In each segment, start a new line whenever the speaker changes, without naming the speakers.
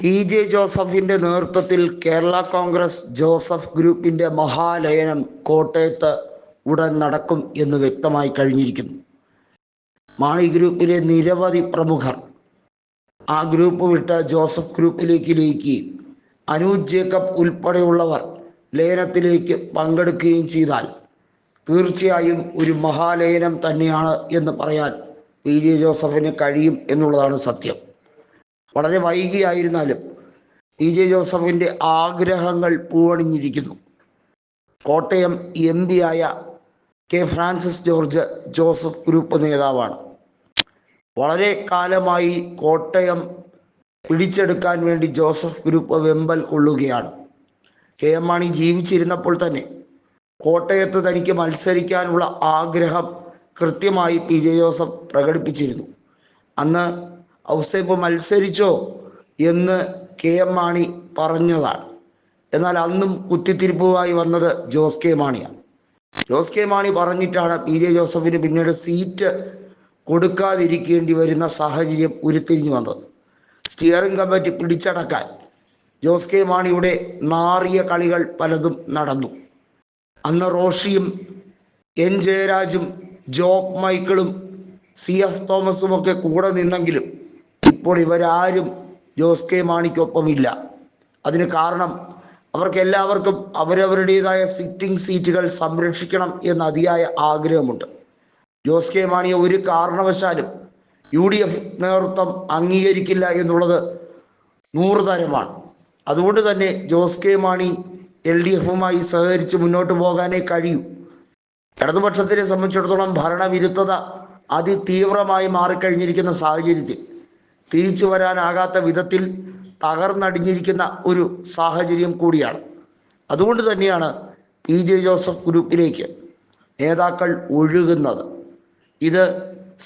J ജോസഫിൻ്റെ നേതൃത്വത്തിൽ Kerala Congress Joseph ഗ്രൂപ്പിൻ്റെ മഹാലയനം കോട്ടയത്ത് ഉടൻ നടക്കും എന്ന് വ്യക്തമായി കഴിഞ്ഞിരിക്കുന്നു. മാണി ഗ്രൂപ്പിലെ നിരവധി പ്രമുഖർ ആ ഗ്രൂപ്പ് വിട്ട് ജോസഫ് ഗ്രൂപ്പിലേക്ക് ലയിക്കുകയും അനൂജ് ജേക്കബ് ഉൾപ്പെടെയുള്ളവർ ലയനത്തിലേക്ക് പങ്കെടുക്കുകയും ചെയ്താൽ തീർച്ചയായും ഒരു മഹാലയനം തന്നെയാണ് എന്ന് പറയാൻ ജെ ജോസഫിന് കഴിയും എന്നുള്ളതാണ് സത്യം. വളരെ വൈകിയായിരുന്നാലും ജെ ജോസഫിൻ്റെ ആഗ്രഹങ്ങൾ പൂവണിഞ്ഞിരിക്കുന്നു. കോട്ടയം MP ആയ K Francis George Joseph group നേതാവാണ്. വളരെ കാലമായി കോട്ടയം പിടിച്ചെടുക്കാൻ വേണ്ടി ജോസഫ് ഗ്രൂപ്പ് വെമ്പൽ കൊള്ളുകയാണ്. KM മാണി ജീവിച്ചിരുന്നപ്പോൾ തന്നെ കോട്ടയത്ത് തനിക്ക് മത്സരിക്കാനുള്ള ആഗ്രഹം കൃത്യമായി ജെ ജോസഫ് പ്രകടിപ്പിച്ചിരുന്നു. അന്ന് ഔസേപ്പ് മത്സരിച്ചോ എന്ന് KM മാണി പറഞ്ഞതാണ്. എന്നാൽ അന്നും കുത്തിത്തിരിപ്പുമായി വന്നത് ജോസ് കെ മാണിയാണ്. ജോസ് കെ മാണി പറഞ്ഞിട്ടാണ് ജെ ജോസഫിന് പിന്നീട് സീറ്റ് കൊടുക്കാതിരിക്കേണ്ടി വരുന്ന സാഹചര്യം ഉരുത്തിരിഞ്ഞു വന്നത്. സ്റ്റിയറിംഗ് കമ്മിറ്റി പിടിച്ചടക്കാൻ ജോസ് കെ മാണിയുടെ നാറിയ കളികൾ പലതും നടന്നു. അന്ന് റോഷിയും N ജയരാജും ജോബ് മൈക്കിളും CF തോമസും ഒക്കെ കൂടെ നിന്നെങ്കിലും ഇപ്പോൾ ഇവരാരും ജോസ് കെ മാണിക്കൊപ്പമില്ല. അതിന് കാരണം അവർക്കെല്ലാവർക്കും അവരവരുടേതായ സിറ്റിംഗ് സീറ്റുകൾ സംരക്ഷിക്കണം എന്ന അതിയായ ആഗ്രഹമുണ്ട്. ജോസ് കെ മാണിയെ ഒരു കാരണവശാലും UDF നേതൃത്വം അംഗീകരിക്കില്ല എന്നുള്ളത് 100 തരമാണ്. അതുകൊണ്ട് തന്നെ ജോസ് കെ മാണി LDFുമായി സഹകരിച്ച് മുന്നോട്ട് പോകാനേ കഴിയൂ. ഇടതുപക്ഷത്തിനെ സംബന്ധിച്ചിടത്തോളം ഭരണവിരുദ്ധത അതിതീവ്രമായി മാറിക്കഴിഞ്ഞിരിക്കുന്ന സാഹചര്യത്തിൽ തിരിച്ചു വരാനാകാത്ത വിധത്തിൽ തകർന്നടിഞ്ഞിരിക്കുന്ന ഒരു സാഹചര്യം കൂടിയാണ്. അതുകൊണ്ട് തന്നെയാണ് ജെ ജോസഫ് ഗ്രൂപ്പിലേക്ക് നേതാക്കൾ ഒഴുകുന്നത്. ഇത്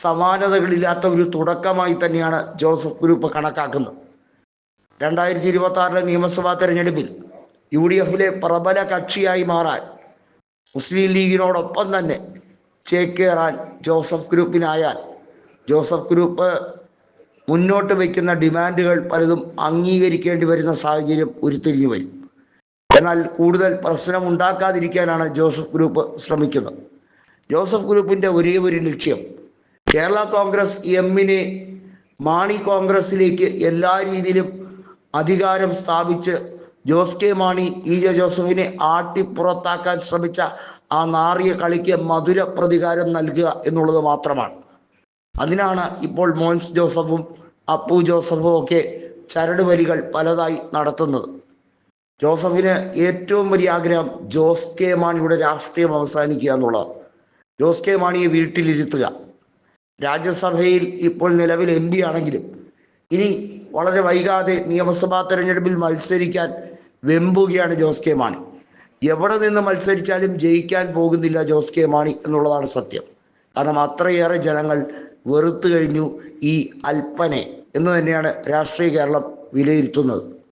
സമാനതകളില്ലാത്ത ഒരു തുടക്കമായി തന്നെയാണ് ജോസഫ് ഗ്രൂപ്പ് കണക്കാക്കുന്നത്. 2026 നിയമസഭാ തെരഞ്ഞെടുപ്പിൽ UDFിലെ പ്രബല കക്ഷിയായി മാറാൻ മുസ്ലിം ലീഗിനോടൊപ്പം തന്നെ ചേക്കേറാൻ ജോസഫ് ഗ്രൂപ്പിനായാൽ ജോസഫ് ഗ്രൂപ്പ് മുന്നോട്ട് വയ്ക്കുന്ന ഡിമാൻഡുകൾ പലതും അംഗീകരിക്കേണ്ടി വരുന്ന സാഹചര്യം ഉരുത്തിരിഞ്ഞു വരും. എന്നാൽ കൂടുതൽ പ്രശ്നം ഉണ്ടാക്കാതിരിക്കാനാണ് ജോസഫ് ഗ്രൂപ്പ് ശ്രമിക്കുന്നത്. ജോസഫ് ഗ്രൂപ്പിൻ്റെ ഒരേ ഒരു ലക്ഷ്യം കേരള കോൺഗ്രസ് എമ്മിനെ മാണി കോൺഗ്രസിലേക്ക് എല്ലാ രീതിയിലും അധികാരം സ്ഥാപിച്ച് ജോസ് കെ മാണി ജെ ജോസഫിനെ ആട്ടിപ്പുറത്താക്കാൻ ശ്രമിച്ച ആ നാറിയ കളിക്ക് മധുര പ്രതികാരം നൽകുക എന്നുള്ളത് മാത്രമാണ്. അതിനാണ് ഇപ്പോൾ മോൻസ് ജോസഫും അപ്പു ജോസഫും ഒക്കെ ചരടുവലികൾ പലതായി നടത്തുന്നത്. ജോസഫിന് ഏറ്റവും വലിയ ആഗ്രഹം ജോസ് കെ മാണിയുടെ രാഷ്ട്രീയം അവസാനിക്കുക എന്നുള്ളതാണ്. ജോസ് കെ മാണിയെ വീട്ടിലിരുത്തുക. രാജ്യസഭയിൽ ഇപ്പോൾ നിലവിൽ MP ആണെങ്കിലും ഇനി വളരെ വൈകാതെ നിയമസഭാ തെരഞ്ഞെടുപ്പിൽ മത്സരിക്കാൻ വെമ്പുകയാണ് ജോസ് കെ മാണി. എവിടെ നിന്ന് മത്സരിച്ചാലും ജയിക്കാൻ പോകുന്നില്ല ജോസ് കെ മാണി എന്നുള്ളതാണ് സത്യം. കാരണം അത്രയേറെ ജനങ്ങൾ വെറുത്തു കഴിഞ്ഞു ഈ അൽപ്പനെ എന്ന് തന്നെയാണ് രാഷ്ട്രീയ കേരളം വിലയിരുത്തുന്നത്.